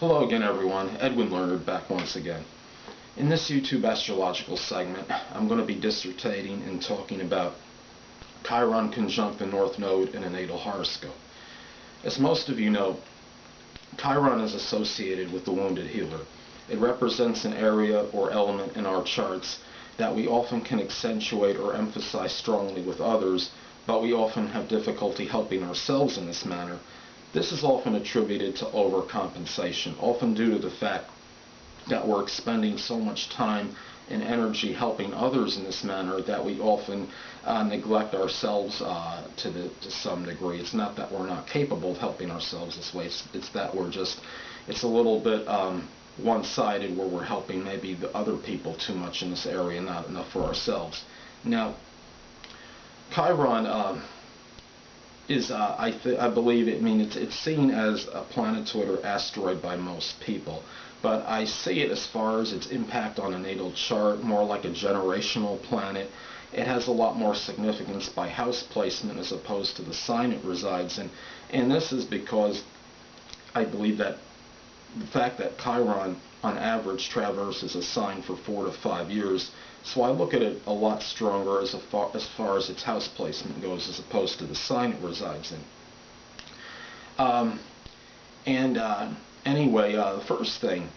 Hello again everyone, Edwin Learnard back once again. In this YouTube astrological segment, I'm going to be dissertating and talking about Chiron conjunct the North Node in a natal horoscope. As most of you know, Chiron is associated with the wounded healer. It represents an area or element in our charts that we often can accentuate or emphasize strongly with others, but we often have difficulty helping ourselves in this manner. This is often attributed to overcompensation, often due to the fact that we're expending so much time and energy helping others in this manner that we often neglect ourselves to some degree. It's not that we're not capable of helping ourselves this way, it's that it's a little bit one-sided, where we're helping maybe the other people too much in this area, not enough for ourselves. Now, Chiron is, I believe, it's seen as a planetoid or asteroid by most people, but I see it as far as its impact on a natal chart more like a generational planet. It has a lot more significance by house placement as opposed to the sign it resides in, and this is because I believe that the fact that Chiron on average traverses a sign for 4 to 5 years, so I look at it a lot stronger as far as its house placement goes as opposed to the sign it resides in. Anyway, the first thing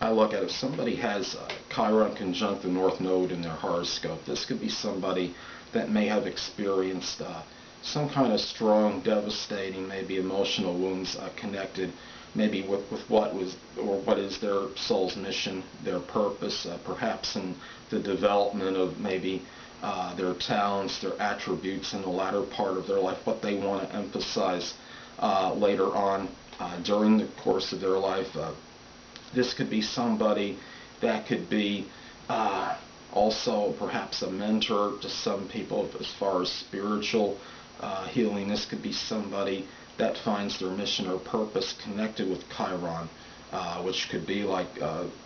I look at, if somebody has Chiron conjunct the North Node in their horoscope, this could be somebody that may have experienced some kind of strong, devastating, maybe emotional wounds connected maybe with what is their soul's mission, their purpose, perhaps in the development of maybe their talents, their attributes in the latter part of their life, what they want to emphasize later on during the course of their life. This could be somebody that could be also perhaps a mentor to some people as far as spiritual healing. This could be somebody that finds their mission or purpose connected with Chiron, which could be like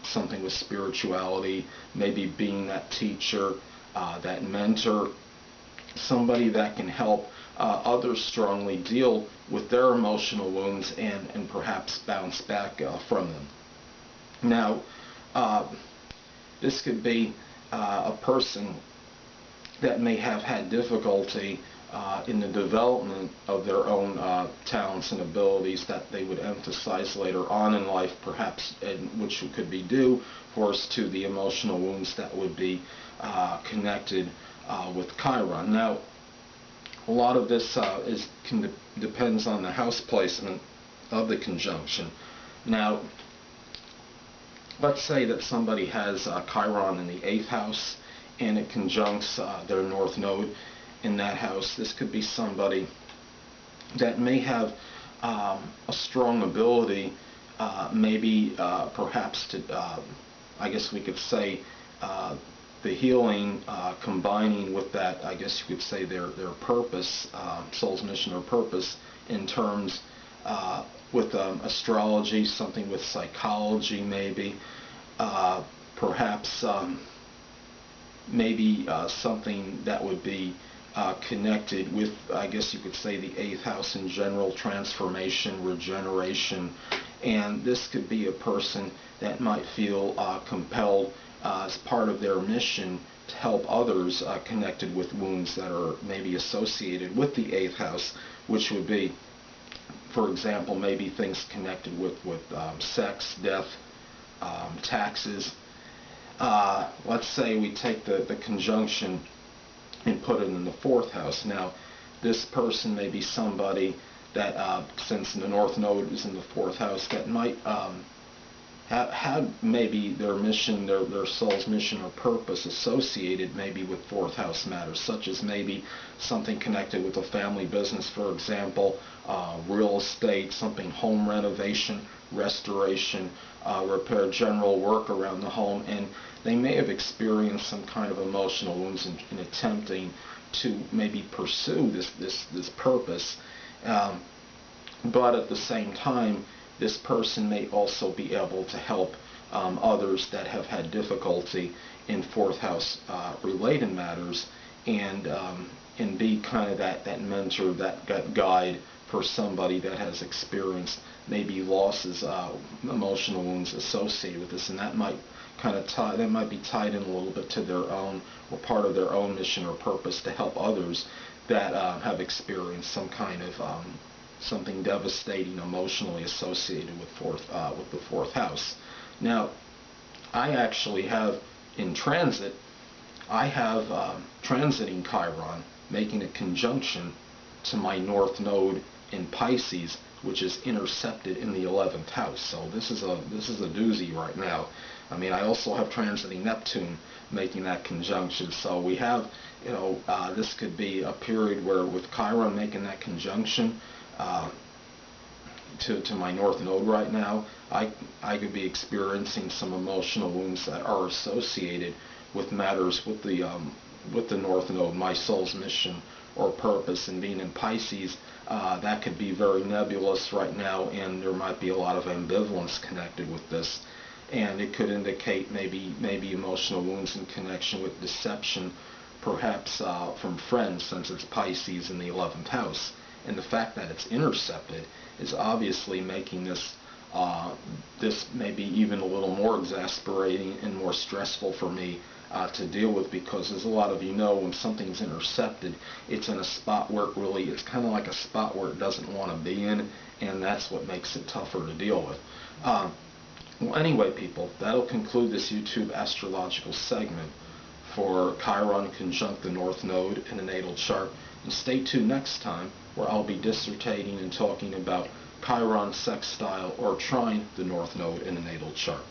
something with spirituality, maybe being that teacher, that mentor, somebody that can help others strongly deal with their emotional wounds and perhaps bounce back from them. Now, this could be a person that may have had difficulty in the development of their own talents and abilities that they would emphasize later on in life, perhaps, which could be due, of course, to the emotional wounds that would be connected with Chiron. Now, a lot of this depends on the house placement of the conjunction. Now, let's say that somebody has Chiron in the 8th house and it conjuncts their North Node in that house. This could be somebody that may have a strong ability, maybe perhaps to, I guess we could say, the healing combining with that, I guess you could say, their purpose, soul's mission or purpose, in terms with astrology, something with psychology maybe, perhaps maybe something that would be connected with, I guess you could say, the 8th house in general, transformation, regeneration. And this could be a person that might feel compelled as part of their mission to help others connected with wounds that are maybe associated with the 8th house, which would be, for example, maybe things connected with sex, death, taxes. Let's say we take the conjunction and put it in the 4th house. Now, this person may be somebody that, since the North Node is in the 4th house, that might have maybe their mission, their soul's mission or purpose associated maybe with 4th house matters, such as maybe something connected with a family business, for example, real estate, something home renovation, restoration, repair, general work around the home, and they may have experienced some kind of emotional wounds in attempting to maybe pursue this purpose, but at the same time, this person may also be able to help others that have had difficulty in 4th house related matters, and be kind of that mentor, that guide for somebody that has experienced maybe losses, emotional wounds associated with this, and that might that might be tied in a little bit to their own, or part of their own mission or purpose to help others that have experienced some kind of something devastating emotionally associated with the fourth house. Now, I actually have in transit, I have transiting Chiron making a conjunction to my north node in Pisces, which is intercepted in the 11th house. So this is a doozy right now. I mean, I also have transiting Neptune making that conjunction. So we have, this could be a period where with Chiron making that conjunction to my north node right now, I could be experiencing some emotional wounds that are associated with matters with the north node, my soul's mission or purpose. And being in Pisces, that could be very nebulous right now, and there might be a lot of ambivalence connected with this, and it could indicate maybe emotional wounds in connection with deception, perhaps from friends, since it's Pisces in the 11th house. And the fact that it's intercepted is obviously making this this maybe even a little more exasperating and more stressful for me to deal with, because as a lot of you know, when something's intercepted, it's in a spot where it's kind of like a spot where it doesn't want to be in, and that's what makes it tougher to deal with. Well, anyway, people, that'll conclude this YouTube astrological segment for Chiron conjunct the North Node in the natal chart. And stay tuned next time, where I'll be dissertating and talking about Chiron sextile or trine the North Node in the natal chart.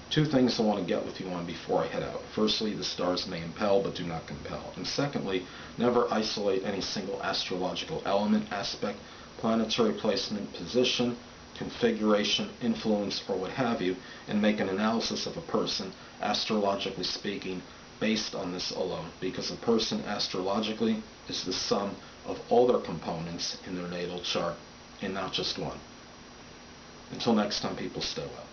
Two things I want to get with you on before I head out. Firstly, the stars may impel but do not compel. And secondly, never isolate any single astrological element, aspect, planetary placement, position, configuration, influence, or what have you, and make an analysis of a person, astrologically speaking, based on this alone, because a person astrologically is the sum of all their components in their natal chart and not just one. Until next time, people, stay well.